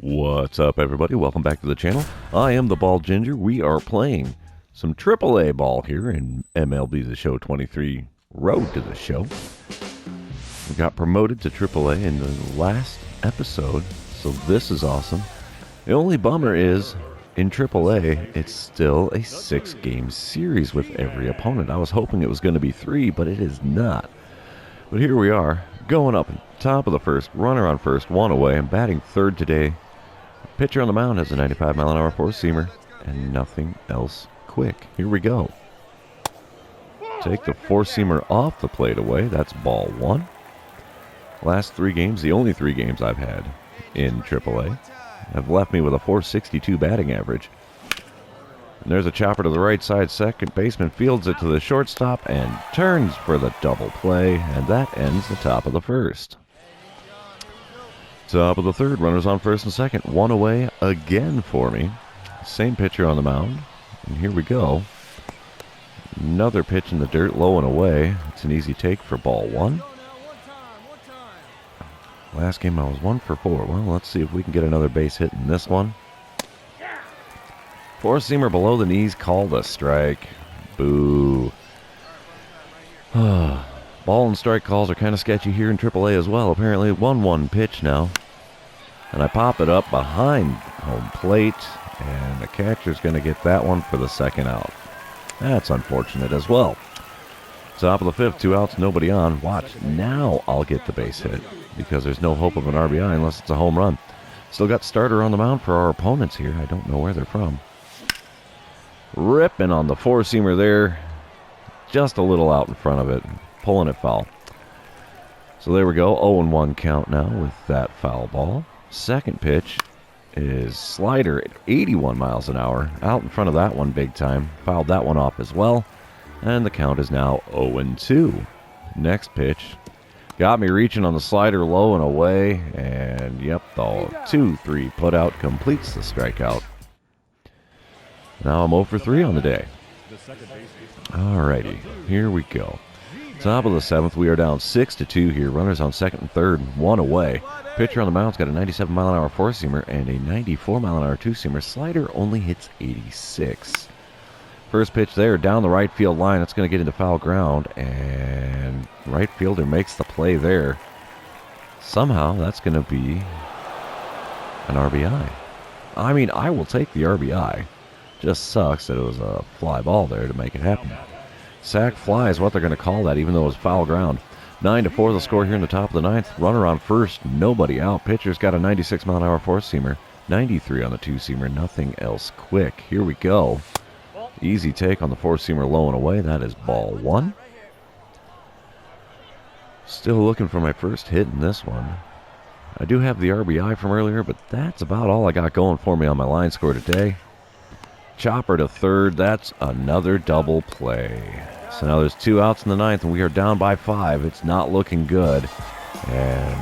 What's up, everybody? Welcome back to the channel. I am the Bald Ginger. We are playing some AAA ball here in MLB The Show 23 Road to the Show. We got promoted to AAA in the last episode, so this is awesome. The only bummer is, in AAA, it's still a 6-game series with every opponent. I was hoping it was going to be 3, but it is not. But here we are, going up top of the first, runner on first, 1 away. I'm batting third today. Pitcher on the mound has a 95-mile-an-hour four-seamer and nothing else quick. Here we go. Take the four-seamer off the plate away. That's ball 1. Last 3 games, the only 3 games I've had in AAA, have left me with a .462 batting average. And there's a chopper to the right side. Second baseman fields it to the shortstop and turns for the double play, and that ends the top of the first. Top of the third, runners on first and second. 1 away again for me. Same pitcher on the mound. And here we go. Another pitch in the dirt, low and away. It's an easy take for ball 1. Last game I was 1 for 4. Well, let's see if we can get another base hit in this one. Four-seamer below the knees, called a strike. Boo. Ball and strike calls are kind of sketchy here in AAA as well. Apparently 1-1 pitch now. And I pop it up behind home plate, and the catcher's going to get that one for the second out. That's unfortunate as well. Top of the fifth, 2 outs, nobody on. Watch, now I'll get the base hit, because there's no hope of an RBI unless it's a home run. Still got starter on the mound for our opponents here. I don't know where they're from. Ripping on the four-seamer there. Just a little out in front of it. Pulling it foul. So there we go. 0-1 count now with that foul ball. Second pitch is slider at 81 miles an hour. Out in front of that one big time. Fouled that one off as well. And the count is now 0-2. Next pitch. Got me reaching on the slider low and away. And yep, the 2-3 put out completes the strikeout. Now I'm 0 for 3 on the day. Alrighty, here we go. Top of the 7th, we are down 6-2 here. Runners on second and third, 1 away. Pitcher on the mound's got a 97-mile-an-hour four-seamer and a 94-mile-an-hour two-seamer. Slider only hits 86. First pitch there, down the right field line. It's going to get into foul ground, and right fielder makes the play there. Somehow, that's going to be an RBI. I mean, I will take the RBI. Just sucks that it was a fly ball there to make it happen. Sack fly is what they're going to call that, even though it was foul ground. 9-4 the score here in the top of the 9th. Runner on first, nobody out. Pitcher's got a 96-mile-an-hour four-seamer, 93 on the two-seamer, nothing else quick. Here we go. Easy take on the four-seamer low and away. That is ball 1. Still looking for my first hit in this one. I do have the RBI from earlier, but that's about all I got going for me on my line score today. Chopper to third. That's another double play. So now there's 2 outs in the 9th, and we are down by 5. It's not looking good. And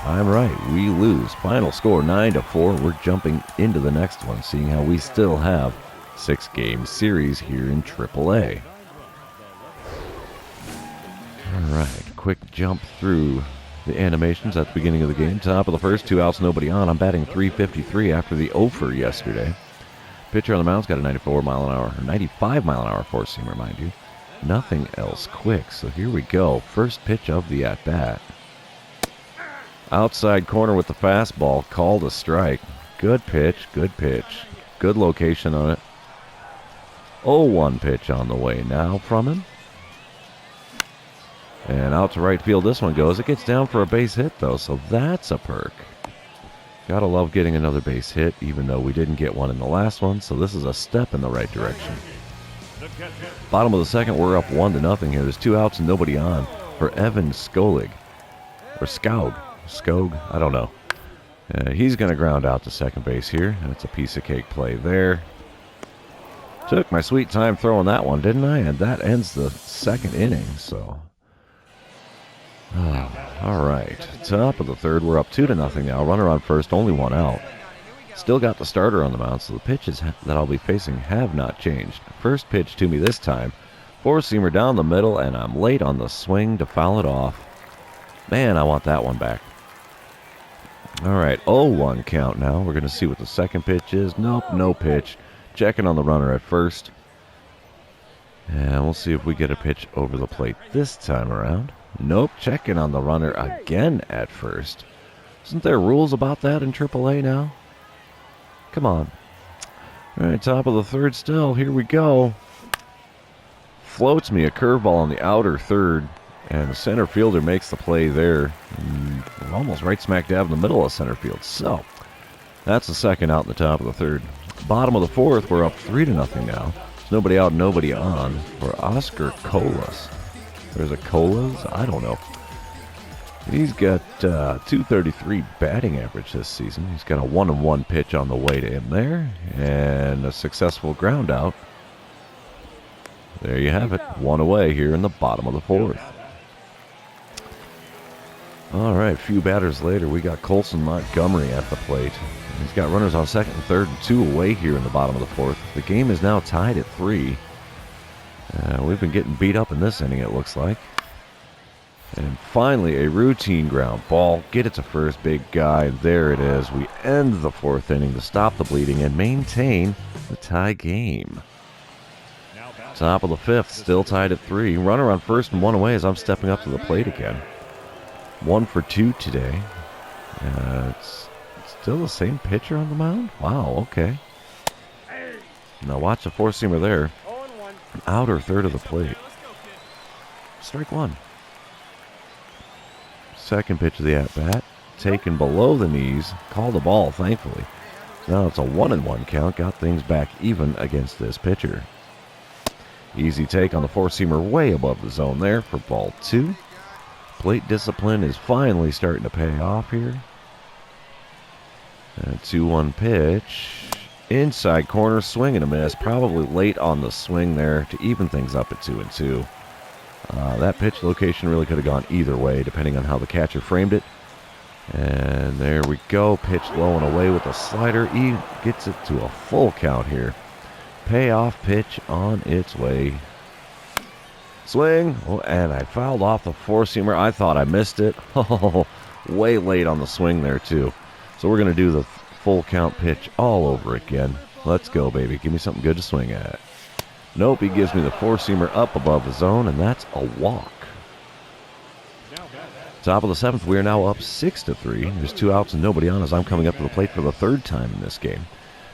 I'm right. We lose. Final score 9-4. We're jumping into the next one, seeing how we still have 6-game series here in AAA. Alright, quick jump through the animations at the beginning of the game. Top of the first, 2 outs, nobody on. I'm batting .353 after the 0-for yesterday. Pitcher on the mound's got a 95-mile-an-hour four-seamer, mind you. Nothing else quick, so here we go. First pitch of the at-bat. Outside corner with the fastball, called a strike. Good pitch, good pitch. Good location on it. 0-1 pitch on the way now from him. And out to right field this one goes. It gets down for a base hit, though, so that's a perk. Gotta love getting another base hit, even though we didn't get one in the last one, so this is a step in the right direction. Bottom of the second, we're up 1-0 here. There's 2 outs and nobody on for Evan Skolig. Or Skaug. Skog? I don't know. He's going to ground out to second base here. That's a piece of cake play there. Took my sweet time throwing that one, didn't I? And that ends the second inning, so... all right. Top of the third, we're up 2-0 now. Runner on first, only 1 out. Still got the starter on the mound, so the pitches that I'll be facing have not changed. First pitch to me this time. Four-seamer down the middle, and I'm late on the swing to foul it off. Man, I want that one back. All right, 0-1 count now. We're going to see what the second pitch is. Nope, no pitch. Checking on the runner at first. And we'll see if we get a pitch over the plate this time around. Nope, checking on the runner again at first. Isn't there rules about that in AAA now? Come on. All right, top of the third still. Here we go. Floats me a curveball on the outer third. And the center fielder makes the play there. We're almost right smack dab in the middle of center field. So, that's the second out in the top of the third. Bottom of the fourth, we're up 3-0 now. There's nobody out, nobody on for Oscar Colas. There's a Colas? I don't know. He's got 233 batting average this season. He's got a 1-1 pitch on the way to him there. And a successful ground out. There you have it. One away here in the bottom of the fourth. All right, a few batters later, we got Colson Montgomery at the plate. He's got runners on second and third and 2 away here in the bottom of the fourth. The game is now tied at 3. We've been getting beat up in this inning, it looks like. And finally, a routine ground ball. Get it to first, big guy. There it is. We end the fourth inning to stop the bleeding and maintain the tie game. Top of the fifth, still tied at 3. Runner on first and 1 away as I'm stepping up to the plate again. 1 for 2 today. It's still the same pitcher on the mound? Wow, okay. Now watch the four-seamer there. An outer third of the plate. Strike one. Second pitch of the at-bat. Taken below the knees. Called the ball, thankfully. Now it's a 1-1 count. Got things back even against this pitcher. Easy take on the four-seamer way above the zone there for ball 2. Plate discipline is finally starting to pay off here. And 2-1 pitch. Inside corner, swing and a miss. Probably late on the swing there to even things up at 2-2. That pitch location really could have gone either way, depending on how the catcher framed it. And there we go. Pitch low and away with a slider. He gets it to a full count here. Payoff pitch on its way. Swing, and I fouled off the four-seamer. I thought I missed it. Oh, way late on the swing there, too. So we're going to do the full count pitch all over again. Let's go, baby. Give me something good to swing at. Nope, he gives me the four-seamer up above the zone, and that's a walk. Top of the seventh, we are now up 6-3. There's 2 outs and nobody on as I'm coming up to the plate for the third time in this game.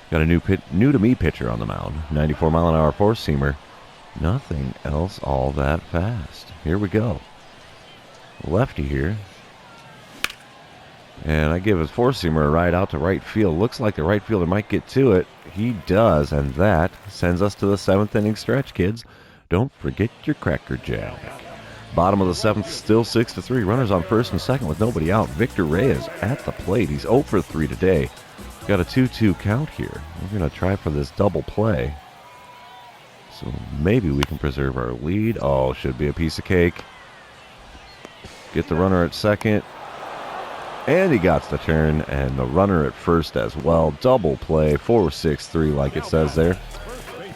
Got a new-to-me pitcher on the mound. 94-mile-an-hour four-seamer. Nothing else all that fast. Here we go. Lefty here. And I give his four-seamer a ride out to right field. Looks like the right fielder might get to it. He does, and that sends us to the 7th inning stretch, kids. Don't forget your Cracker Jack. Bottom of the 7th, still 6-3. Runners on first and second with nobody out. Victor Reyes at the plate. He's 0 for 3 today. Got a 2-2 count here. We're going to try for this double play. So maybe we can preserve our lead. Oh, should be a piece of cake. Get the runner at second. And he got the turn. And the runner at first as well. Double play. 4-6-3 like it says there.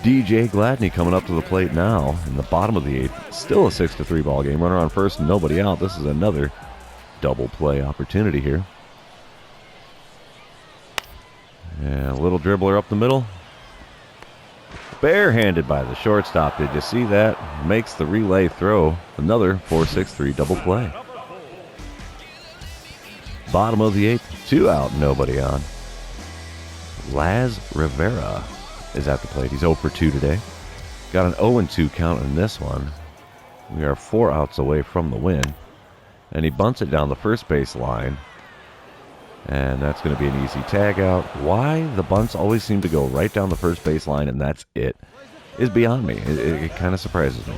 DJ Gladney coming up to the plate now in the bottom of the 8th. Still a 6-3 ball game. Runner on first and nobody out. This is another double play opportunity here. And a little dribbler up the middle. Barehanded by the shortstop. Did you see that? Makes the relay throw. Another 4-6-3 double play. Bottom of the 8th. 2 out, nobody on. Laz Rivera is at the plate. He's 0 for 2 today. Got an 0-2 count in this one. We are 4 outs away from the win. And he bunts it down the first base line. And that's going to be an easy tag out. Why the bunts always seem to go right down the first base line and that's it is beyond me. It kind of surprises me.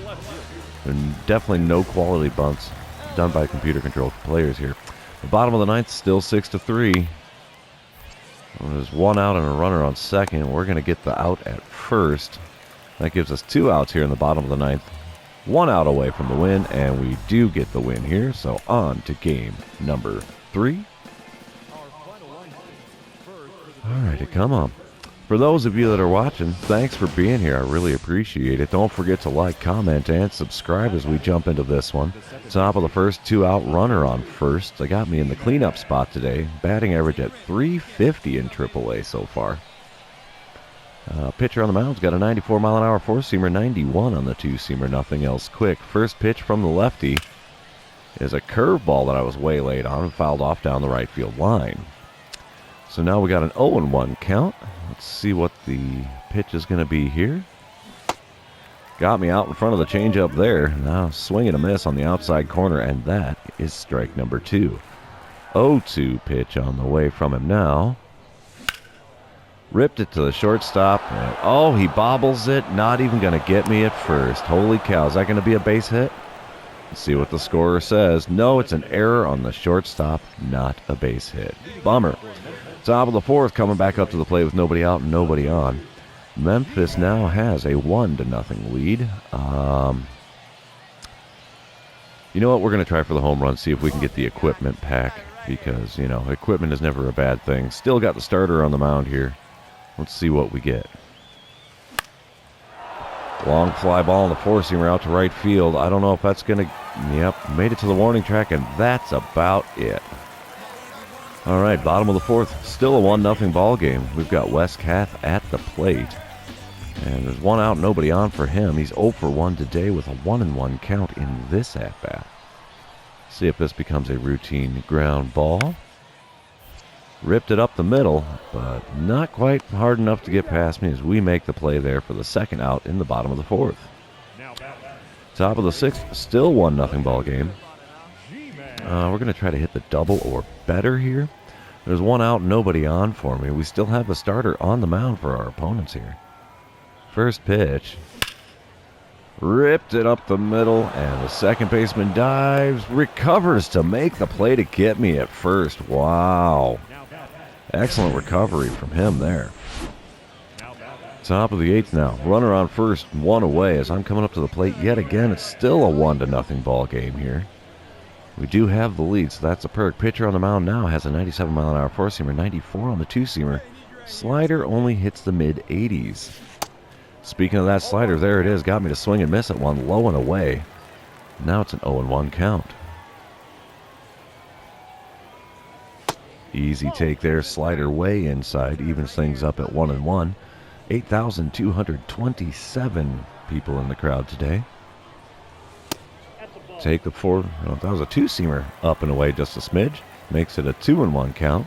And definitely no quality bunts done by computer-controlled players here. The bottom of the 9th, still 6-3. There's 1 out and a runner on second. We're going to get the out at first. That gives us 2 outs here in the bottom of the 9th. 1 out away from the win, and we do get the win here. So on to game number 3. All righty, come on. For those of you that are watching, thanks for being here. I really appreciate it. Don't forget to like, comment, and subscribe as we jump into this one. Top of the first, 2-out runner on first. They got me in the cleanup spot today. Batting average at .350 in AAA so far. Pitcher on the mound's got a 94-mile-an-hour four-seamer, 91 on the two-seamer, nothing else quick. First pitch from the lefty is a curveball that I was waylaid on and fouled off down the right field line. So now we got an 0-1 count. Let's see what the pitch is going to be here. Got me out in front of the changeup there. Now swing and a miss on the outside corner, and that is strike number 2. 0-2 pitch on the way from him now. Ripped it to the shortstop. And, oh, he bobbles it. Not even going to get me at first. Holy cow. Is that going to be a base hit? Let's see what the scorer says. No, it's an error on the shortstop. Not a base hit. Bummer. Top of the fourth, coming back up to the plate with nobody out and nobody on. Memphis now has a 1-0 lead. You know what? We're going to try for the home run, see if we can get the equipment pack. Because, you know, equipment is never a bad thing. Still got the starter on the mound here. Let's see what we get. Long fly ball in the four-seamer out to right field. I don't know if that's going to... Yep, made it to the warning track, and that's about it. All right, bottom of the fourth, still a 1-0 ball game. We've got Wes Kath at the plate. And there's 1 out, nobody on for him. He's 0 for 1 today with a 1-1 count in this at-bat. See if this becomes a routine ground ball. Ripped it up the middle, but not quite hard enough to get past me as we make the play there for the 2nd out in the bottom of the fourth. Top of the 6th, still 1-0 ball game. We're going to try to hit the double or better here. There's 1 out, nobody on for me. We still have a starter on the mound for our opponents here. First pitch. Ripped it up the middle, and the second baseman dives, recovers to make the play to get me at first. Wow. Excellent recovery from him there. Top of the 8th now. Runner on first, 1 away as I'm coming up to the plate yet again. It's still a 1-0 ball game here. We do have the lead, so that's a perk. Pitcher on the mound now has a 97-mile-an-hour four-seamer, 94 on the two-seamer. Slider only hits the mid-80s. Speaking of that slider, there it is. Got me to swing and miss at one, low and away. Now it's an 0-1 count. Easy take there. Slider way inside. Evens things up at 1-1. 8,227 people in the crowd today. Take the 4. Oh, that was a two-seamer up and away just a smidge. Makes it a 2-1 count.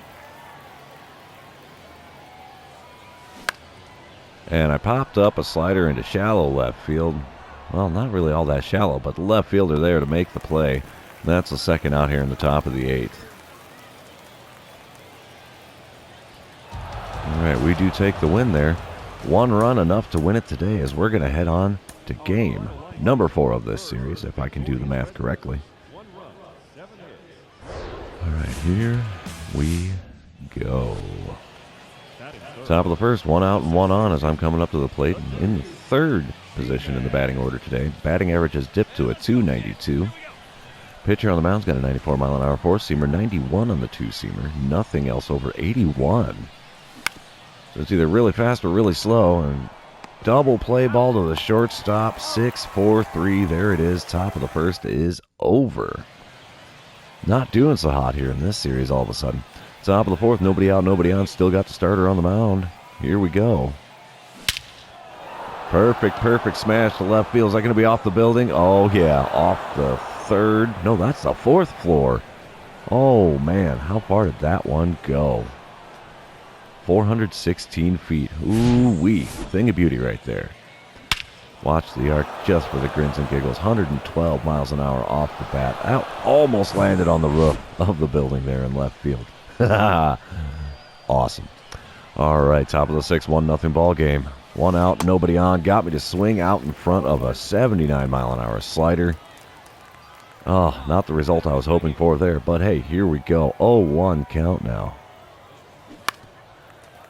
And I popped up a slider into shallow left field. Well, not really all that shallow, but the left fielder there to make the play. That's the 2nd out here in the top of the 8th. All right, we do take the win there. 1 run enough to win it today as we're going to head on to game number 4 of this series, if I can do the math correctly. All right, here we go. Top of the first, 1 out and 1 on as I'm coming up to the plate. In the 3rd position in the batting order today. Batting average has dipped to a .292. Pitcher on the mound's got a 94-mile-an-hour four-seamer, 91 on the two-seamer. Nothing else over 81. So it's either really fast or really slow. And double play ball to the shortstop. 6-4-3. There it is. Top of the first is over. Not doing so hot here in this series all of a sudden. Top of the 4th, nobody out, nobody on. Still got the starter on the mound. Here we go. Perfect smash to left field. Is that going to be off the building? Oh, yeah, off the 3rd. No, that's the 4th floor. Oh, man, how far did that one go? 416 feet. Ooh-wee. Thing of beauty right there. Watch the arc just for the grins and giggles. 112 miles an hour off the bat. That almost landed on the roof of the building there in left field. Awesome. All right, top of the 6th, 1-0 ball game. 1 out, nobody on. Got me to swing out in front of a 79-mile-an-hour slider. Oh, not the result I was hoping for there, but hey, here we go. 0-1 count now.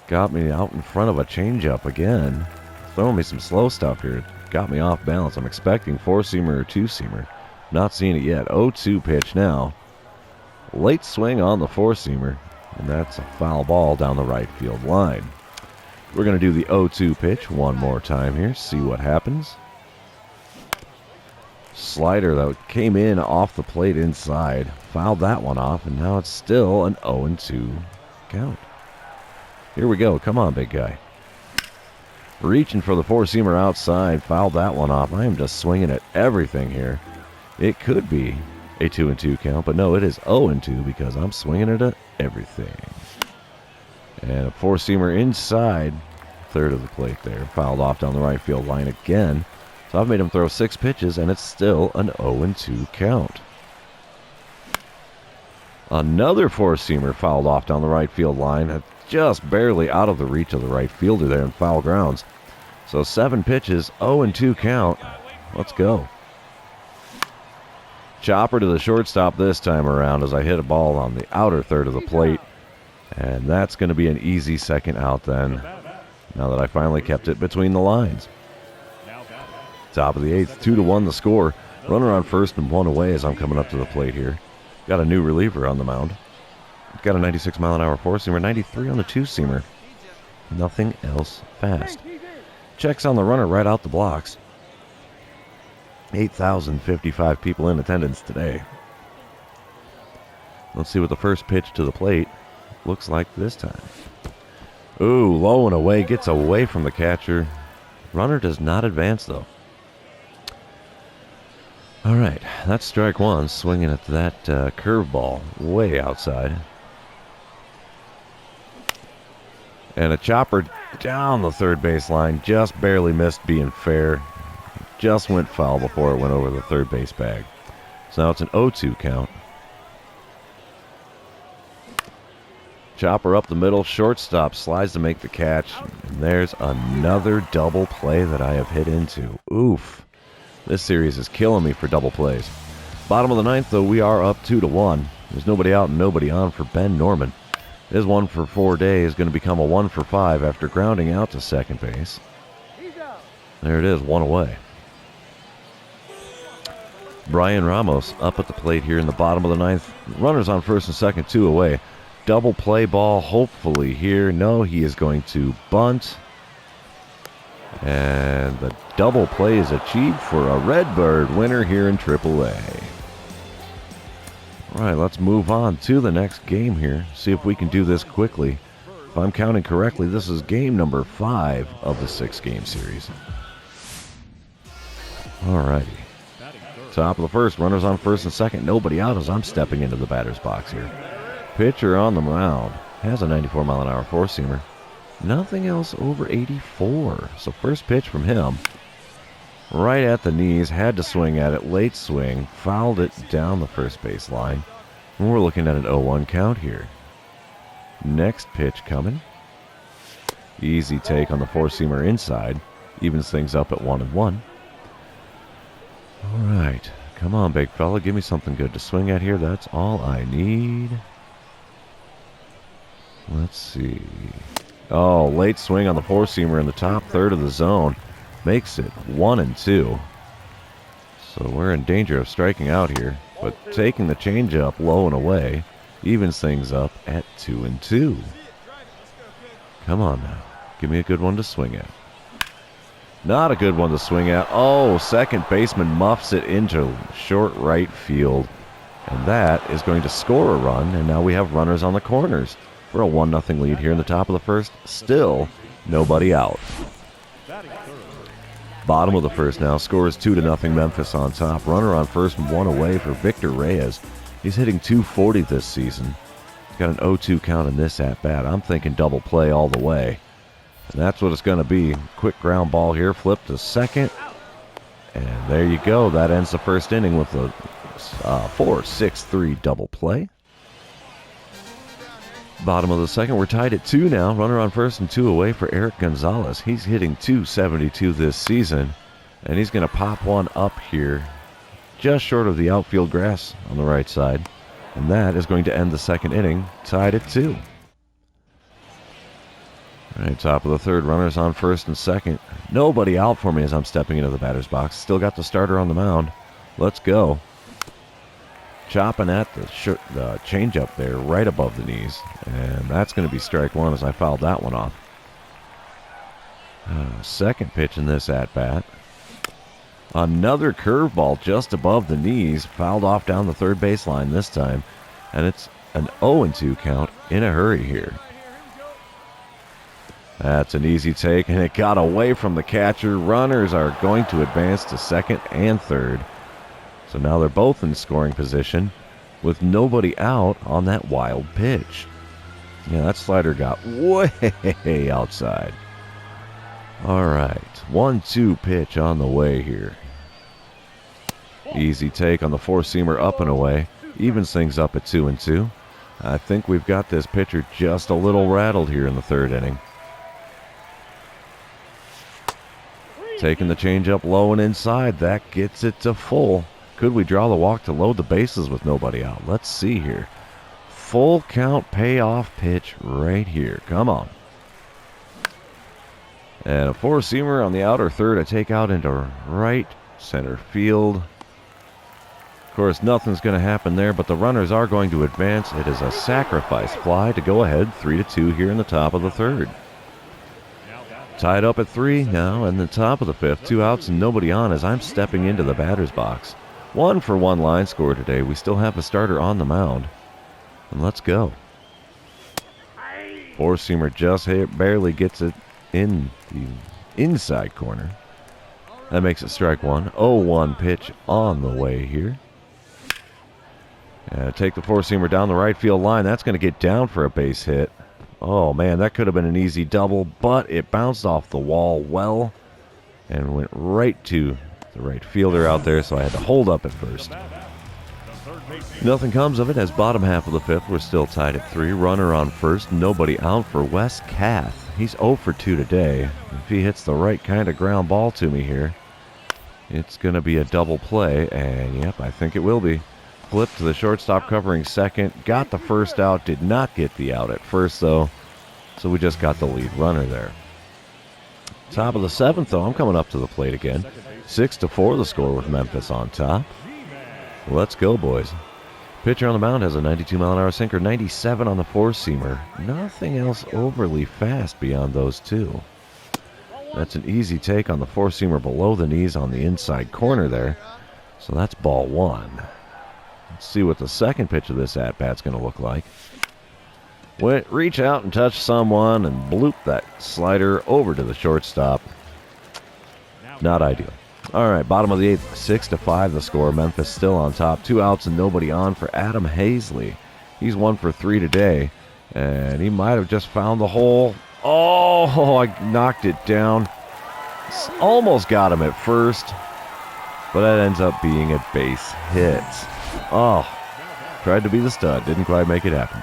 Got me out in front of a changeup again. Throwing me some slow stuff here. Got me off balance. I'm expecting four-seamer or two-seamer. Not seeing it yet. 0-2 pitch now. Late swing on the four-seamer, and that's a foul ball down the right field line. We're going to do the 0-2 pitch one more time here, see what happens. Slider, though, came in off the plate inside, fouled that one off, and now it's still an 0-2 count. Here we go. Come on, big guy. Reaching for the four-seamer outside, fouled that one off. I am just swinging at everything here. It could be a 2-2 count, but no, it is 0-2 because I'm swinging it at everything. And a four-seamer inside, third of the plate there, fouled off down the right field line again. So I've made him throw 6 pitches, and it's still an 0-2 count. Another four-seamer fouled off down the right field line, just barely out of the reach of the right fielder there in foul grounds. So 7 pitches, 0-2 count. Let's go. Chopper to the shortstop this time around as I hit a ball on the outer third of the plate. And that's going to be an easy second out then, now that I finally kept it between the lines. Top of the 8th, 2-1 the score. Runner on first and 1 away as I'm coming up to the plate here. Got a new reliever on the mound. Got a 96-mile-an-hour four-seamer, 93 on the two-seamer. Nothing else fast. Checks on the runner right out the blocks. 8,055 people in attendance today. Let's see what the first pitch to the plate looks like this time. Ooh, low and away, gets away from the catcher. Runner does not advance, though. All right, that's strike one, swinging at that curveball way outside. And a chopper down the third base line, just barely missed being fair. Just went foul before it went over the third base bag. So now it's an 0-2 count. Chopper up the middle, shortstop slides to make the catch. And there's another double play that I have hit into. Oof. This series is killing me for double plays. Bottom of the 9th, though, we are up 2-1. There's nobody out and nobody on for Ben Norman. His 1 for 4 days is going to become a 1 for 5 after grounding out to second base. There it is, 1 away. Brian Ramos up at the plate here in the bottom of the 9th. Runners on first and second, 2 away. Double play ball, hopefully here. No, he is going to bunt. And the double play is achieved for a Redbird winner here in AAA. All right, let's move on to the next game here. See if we can do this quickly. If I'm counting correctly, this is game number 5 of the 6-game series. All righty. Top of the first, runners on first and second. Nobody out as I'm stepping into the batter's box here. Pitcher on the mound. Has a 94-mile-an-hour four-seamer. Nothing else over 84. So first pitch from him. Right at the knees. Had to swing at it. Late swing. Fouled it down the first base line. And we're looking at an 0-1 count here. Next pitch coming. Easy take on the four-seamer inside. Evens things up at 1-1. All right. Come on, big fella. Give me something good to swing at here. That's all I need. Let's see. Oh, late swing on the four-seamer in the top third of the zone. Makes it 1-2. So we're in danger of striking out here. But taking the changeup low and away evens things up at 2-2. Come on now. Give me a good one to swing at. Not a good one to swing at. Oh, second baseman muffs it into short right field. And that is going to score a run. And now we have runners on the corners for a 1-0 lead here in the top of the first. Still nobody out. Bottom of the first now. Score is 2-0 Memphis on top. Runner on first and 1 away for Victor Reyes. He's hitting .240 this season. He's got an 0-2 count in this at-bat. I'm thinking double play all the way. And that's what it's going to be. Quick ground ball here. Flip to second. And there you go. That ends the first inning with a 4-6-3 double play. Bottom of the second, we're tied at 2 now. Runner on first and 2 away for Eric Gonzalez. He's hitting .272 this season, and he's going to pop one up here just short of the outfield grass on the right side. And that is going to end the second inning, tied at 2. All right, top of the third, runners on first and second. Nobody out for me as I'm stepping into the batter's box. Still got the starter on the mound. Let's go. Chopping at the changeup there right above the knees. And that's going to be strike one as I fouled that one off. Second pitch in this at-bat. Another curveball just above the knees, fouled off down the third baseline this time, and it's an 0-2 count in a hurry here. That's an easy take, and it got away from the catcher. Runners are going to advance to second and third. So now they're both in scoring position with nobody out on that wild pitch. Yeah, that slider got way outside. All right, 1-2 pitch on the way here. Easy take on the four-seamer up and away. Evens things up at 2-2. I think we've got this pitcher just a little rattled here in the third inning. Taking the changeup low and inside. That gets it to full. Could we draw the walk to load the bases with nobody out? Let's see here. Full count payoff pitch right here. Come on. And a four-seamer on the outer third. I take out into right center field. Of course, nothing's going to happen there, but the runners are going to advance. It is a sacrifice fly to go ahead 3-2 here in the top of the third. Tied up at 3 now in the top of the fifth. 2 outs and nobody on as I'm stepping into the batter's box. 1-for-1 line score today. We still have a starter on the mound. And let's go. Four-seamer just barely gets it in the inside corner. That makes it strike one. 0-1 pitch on the way here. Take the four-seamer down the right field line. That's going to get down for a base hit. Oh, man, that could have been an easy double, but it bounced off the wall well and went right to the right fielder out there, so I had to hold up at first. Nothing comes of it as bottom half of the fifth, we're still tied at 3. Runner on first, nobody out for Wes Kath. He's 0 for 2 today. If he hits the right kind of ground ball to me here, it's going to be a double play, and yep, I think it will be. Flip to the shortstop covering second. Got the first out. Did not get the out at first, though. So we just got the lead runner there. Top of the seventh, though. I'm coming up to the plate again. 6-4 the score with Memphis on top. Let's go, boys. Pitcher on the mound has a 92-mile-an-hour sinker. 97 on the four-seamer. Nothing else overly fast beyond those two. That's an easy take on the four-seamer below the knees on the inside corner there. So that's ball one. Let's see what the second pitch of this at-bat's going to look like. Reach out and touch someone and bloop that slider over to the shortstop. Not ideal. All right, bottom of the eighth, 6-5 the score. Memphis still on top. 2 outs and nobody on for Adam Hazley. He's 1 for 3 today, and he might have just found the hole. Oh, I knocked it down. Almost got him at first, but that ends up being a base hit. Oh, tried to be the stud. Didn't quite make it happen.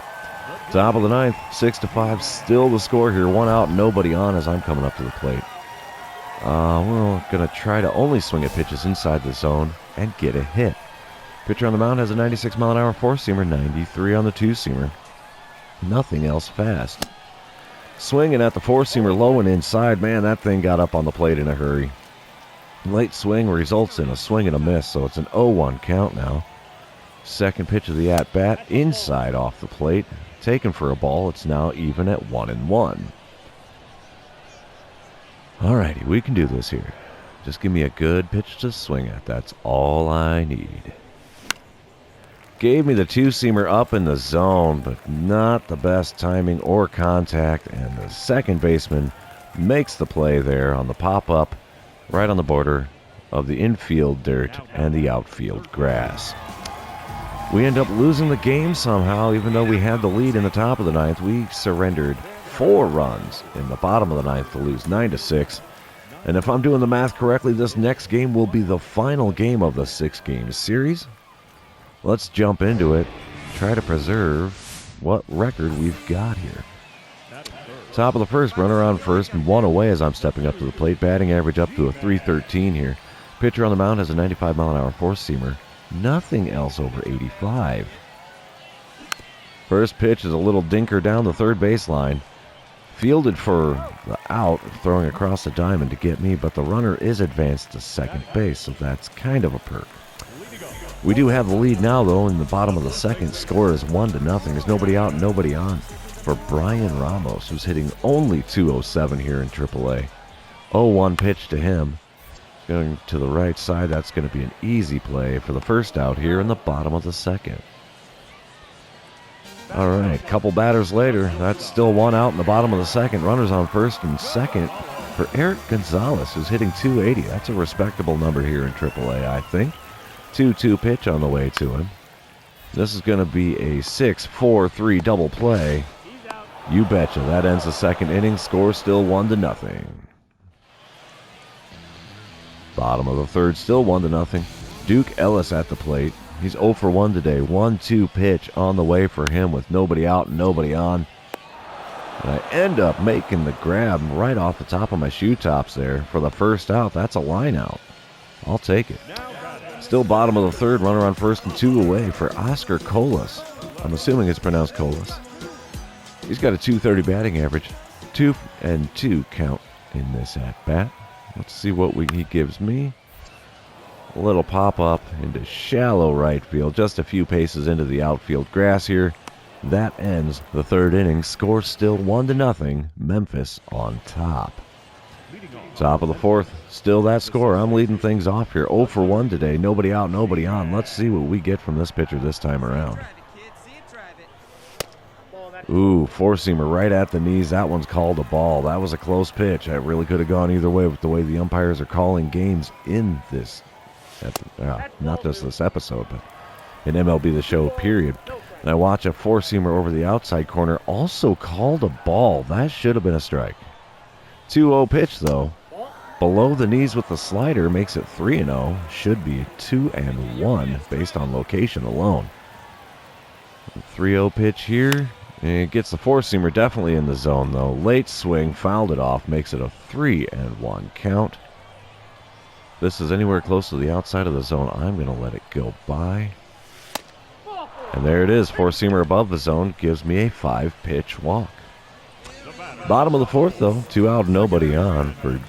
Top of the ninth, 6-5. Still the score here. 1 out, nobody on as I'm coming up to the plate. We're going to try to only swing at pitches inside the zone and get a hit. Pitcher on the mound has a 96-mile-an-hour four-seamer, 93 on the two-seamer. Nothing else fast. Swinging at the four-seamer low and inside. Man, that thing got up on the plate in a hurry. Late swing results in a swing and a miss, so it's an 0-1 count now. Second pitch of the at-bat, inside off the plate. Taken for a ball, it's now even at 1-1. Alrighty, we can do this here. Just give me a good pitch to swing at. That's all I need. Gave me the two-seamer up in the zone, but not the best timing or contact, and the second baseman makes the play there on the pop-up, right on the border of the infield dirt and the outfield grass. We end up losing the game somehow, even though we had the lead in the top of the ninth. We surrendered 4 runs in the bottom of the ninth to lose 9-6. And if I'm doing the math correctly, this next game will be the final game of the 6-game series. Let's jump into it, try to preserve what record we've got here. Top of the first, runner on first and 1 away as I'm stepping up to the plate. Batting average up to a .313 here. Pitcher on the mound has a 95-mile-an-hour four-seamer. Nothing else over 85. First pitch is a little dinker down the third baseline. Fielded for the out, throwing across the diamond to get me, but the runner is advanced to second base, so that's kind of a perk. We do have the lead now, though, in the bottom of the second. Score is 1-0. There's nobody out, nobody on for Brian Ramos, who's hitting only .207 here in AAA. 0-1 pitch to him. Going to the right side, that's going to be an easy play for the first out here in the bottom of the second. All right, couple batters later, that's still one out in the bottom of the second. Runners on first and second for Eric Gonzalez, who's hitting .280. That's a respectable number here in AAA, I think. 2-2 pitch on the way to him. This is going to be a 6-4-3 double play. You betcha. That ends the second inning. Score still 1-0. Bottom of the third, still 1-0. Duke Ellis at the plate. He's 0 for 1 today. 1-2 pitch on the way for him with nobody out and nobody on. And I end up making the grab right off the top of my shoe tops there for the first out. That's a line out. I'll take it. Still bottom of the third, runner on first and 2 away for Oscar Colas. I'm assuming it's pronounced Colas. He's got a .230 batting average. 2-2 count in this at-bat. Let's see what he gives me. A little pop-up into shallow right field. Just a few paces into the outfield grass here. That ends the third inning. Score still 1-0. Memphis on top. Top of the fourth. Still that score. I'm leading things off here. 0 for 1 today. Nobody out, nobody on. Let's see what we get from this pitcher this time around. Ooh, four-seamer right at the knees. That one's called a ball. That was a close pitch. That really could have gone either way with the way the umpires are calling games in this, not just this episode, but in MLB The Show, period. And I watch a four-seamer over the outside corner, also called a ball. That should have been a strike. 2-0 pitch, though. Below the knees with the slider makes it 3-0. Should be 2-1 based on location alone. 3-0 pitch here. It gets the four-seamer definitely in the zone, though. Late swing, fouled it off, makes it a 3-1 count. This is anywhere close to the outside of the zone. I'm going to let it go by. And there it is. Four-seamer above the zone gives me a 5-pitch walk. Bottom of the fourth, though. 2 out, nobody on for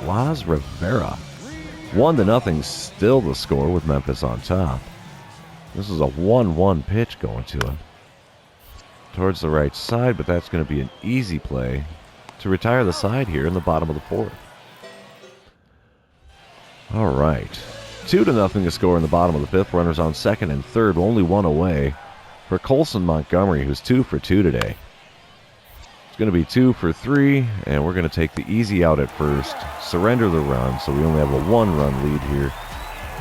Las Rivera. 1-0 still the score with Memphis on top. This is a 1-1 pitch going to him. Towards the right side, but that's going to be an easy play to retire the side here in the bottom of the fourth. All right. 2-0 to score in the bottom of the fifth. Runners on second and third, only one away for Colson Montgomery, who's 2 for 2 today. It's going to be 2 for 3, and we're going to take the easy out at first, surrender the run, so we only have a 1-run lead here.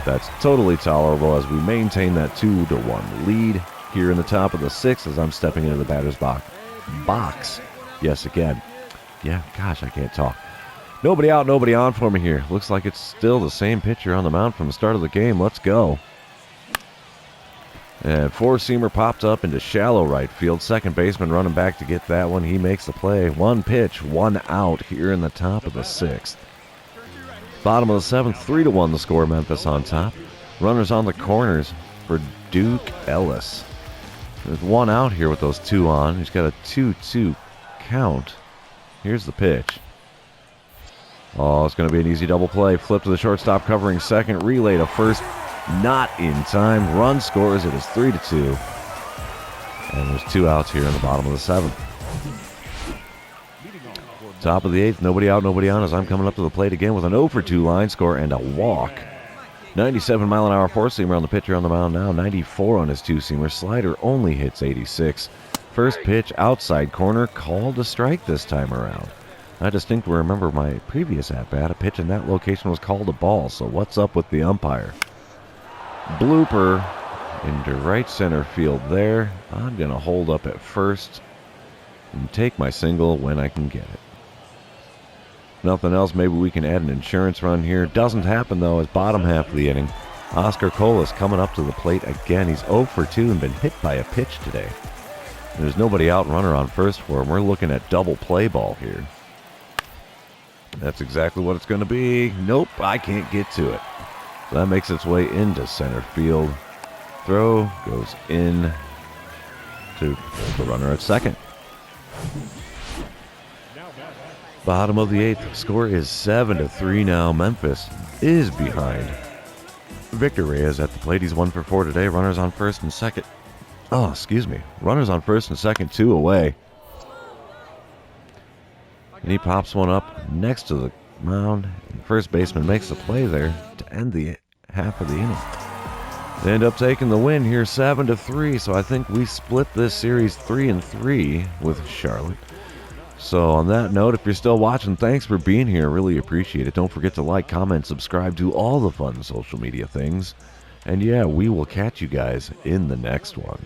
That's totally tolerable as we maintain that 2-1 lead here in the top of the sixth as I'm stepping into the batter's box. Yes, again. Yeah, gosh, I can't talk. Nobody out, nobody on for me here. Looks like it's still the same pitcher on the mound from the start of the game. Let's go. And four-seamer popped up into shallow right field. Second baseman running back to get that one. He makes the play. 1 pitch, 1 out here in the top of the sixth. Bottom of the seventh, 3-1 the score. Memphis on top. Runners on the corners for Duke Ellis. There's 1 out here with those 2 on. He's got a 2-2 count. Here's the pitch. Oh, it's going to be an easy double play. Flip to the shortstop covering second. Relay to first. Not in time. Run scores. It is 3-2. And there's 2 outs here in the bottom of the seventh. Top of the eighth. Nobody out, nobody on as I'm coming up to the plate again with an 0 for 2 line score and a walk. 97-mile-an-hour four-seamer on the pitcher on the mound now. 94 on his two-seamer. Slider only hits 86. First pitch outside corner, called a strike this time around. I distinctly remember my previous at-bat. A pitch in that location was called a ball, so what's up with the umpire? Blooper into right center field there. I'm going to hold up at first and take my single when I can get it. Nothing else, maybe we can add an insurance run here. Doesn't happen, though, as bottom half of the inning. Oscar Colas coming up to the plate again. He's 0 for 2 and been hit by a pitch today. There's nobody out, runner on first for him. We're looking at double play ball here. That's exactly what it's going to be. Nope, I can't get to it. So that makes its way into center field. Throw goes in to the runner at second. Bottom of the eighth. Score is 7-3 now. Memphis is behind. Victor Reyes at the plate. He's 1 for 4 today. Runners on first and second. Oh, excuse me. Runners on first and second, 2 away. And he pops one up next to the mound. And first baseman makes a play there to end the half of the inning. They end up taking the win here 7-3, so I think we split this series 3-3 with Charlotte. So on that note, if you're still watching, thanks for being here. Really appreciate it. Don't forget to like, comment, subscribe, do all the fun social media things. And yeah, we will catch you guys in the next one.